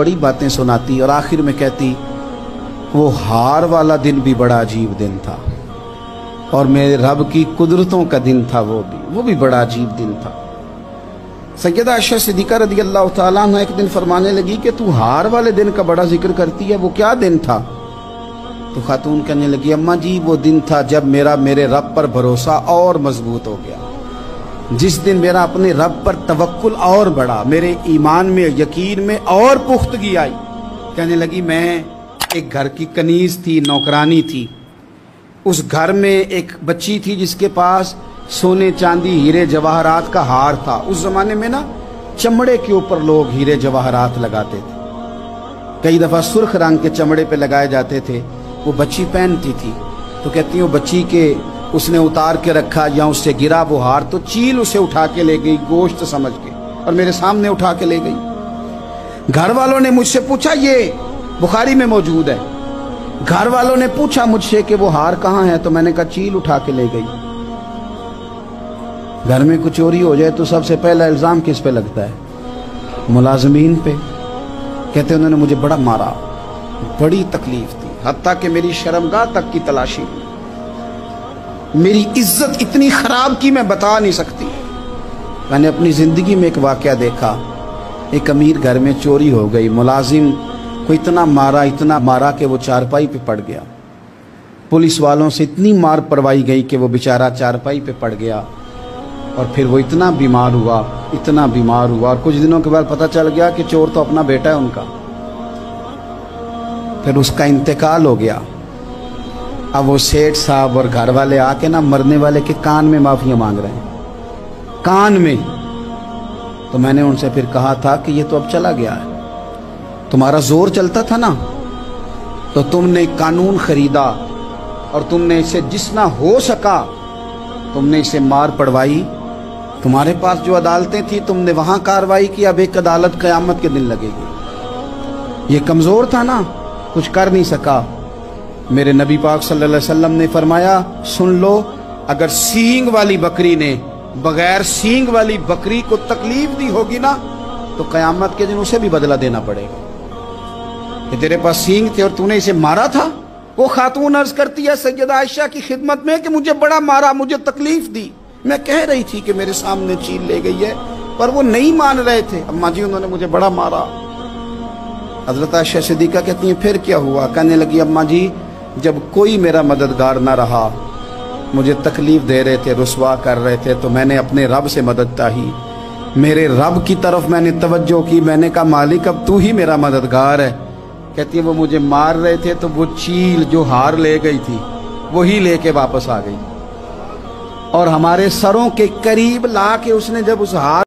बड़ी बातें सुनाती और आखिर में कहती वो हार वाला दिन भी बड़ा अजीब दिन था और मेरे रब की कुदरतों का दिन था, वो भी बड़ा अजीब दिन था। सैयदा आयशा सिद्दीक़ा रज़ियल्लाहु ताला अन्हा एक दिन फरमाने लगी कि तू हार वाले दिन का बड़ा जिक्र करती है, वो क्या दिन था? तो खातून कहने लगी, अम्मा जी वो दिन था जब मेरे रब पर भरोसा और मजबूत हो गया, जिस दिन मेरा अपने रब पर तवक्कुल और बढ़ा, मेरे ईमान में यकीन में और पुख्तगी आई। कहने लगी मैं एक घर की कनीज थी, नौकरानी थी। उस घर में एक बच्ची थी जिसके पास सोने चांदी हीरे जवाहरात का हार था। उस जमाने में ना चमड़े के ऊपर लोग हीरे जवाहरात लगाते थे, कई दफा सुर्ख रंग के चमड़े पे लगाए जाते थे। वो बच्ची पहनती थी तो कहती है वो बच्ची के उसने उतार के रखा या उससे गिरा वो हार तो चील उसे उठा के ले गई गोश्त समझ के और मेरे सामने उठा के ले गई। घर वालों ने मुझसे पूछा, ये बुखारी में मौजूद है, घर वालों ने पूछा मुझसे कि वो हार कहाँ है, तो मैंने कहा चील उठा के ले गई। घर में कुछ चोरी हो जाए तो सबसे पहला इल्जाम किस पे लगता है? मुलाजमीन पे। कहते उन्होंने मुझे बड़ा मारा, बड़ी तकलीफ थी, हत्ता कि मेरी शर्मगाह तक की तलाशी, मेरी इज्जत इतनी खराब की मैं बता नहीं सकती। मैंने अपनी जिंदगी में एक वाकया देखा, एक अमीर घर में चोरी हो गई, मुलाजिम को इतना मारा कि वो चारपाई पे पड़ गया। पुलिस वालों से इतनी मार पड़वाई गई कि वो बेचारा चारपाई पे पड़ गया और फिर वो इतना बीमार हुआ और कुछ दिनों के बाद पता चल गया कि चोर तो अपना बेटा है उनका। फिर उसका इंतकाल हो गया। अब वो सेठ साहब और घर वाले आके ना मरने वाले के कान में माफिया मांग रहे हैं, कान में। तो मैंने उनसे फिर कहा था कि ये तो अब चला गया है, तुम्हारा जोर चलता था ना तो तुमने कानून खरीदा और तुमने इसे जितना हो सका तुमने इसे मार पड़वाई। तुम्हारे पास जो अदालतें थी तुमने वहां कार्रवाई की, अब एक अदालत क़यामत के दिन लगेगी। ये कमजोर था ना, कुछ कर नहीं सका। मेरे नबी पाक सल्लल्लाहु अलैहि वसल्लम ने फरमाया, सुन लो, अगर सींग वाली बकरी ने बगैर सींग वाली बकरी को तकलीफ दी होगी ना तो क़यामत के दिन उसे भी बदला देना पड़ेगा कि तेरे पास सींग थे और तूने इसे मारा था। वो खातून अर्ज करती है सैयदा आयशा की खिदमत में कि मुझे बड़ा मारा, मुझे तकलीफ दी। मैं कह रही थी कि मेरे सामने चील ले गई है, पर वो नहीं मान रहे थे। अम्मा जी उन्होंने मुझे बड़ा मारा। हजरत आयशा सिद्दीक़ा कहती हैं फिर क्या हुआ? कहने लगी, अम्मा जी जब कोई मेरा मददगार ना रहा, मुझे तकलीफ दे रहे थे, रुसवा कर रहे थे, तो मैंने अपने रब से मदद चाही, मेरे रब की तरफ मैंने तवज्जो की। मैंने कहा मालिक अब तू ही मेरा मददगार है। कहती है वो मुझे मार रहे थे तो वो चील जो हार ले गई थी वही लेके वापस आ गई और हमारे सरों के करीब ला के उसने जब उस हार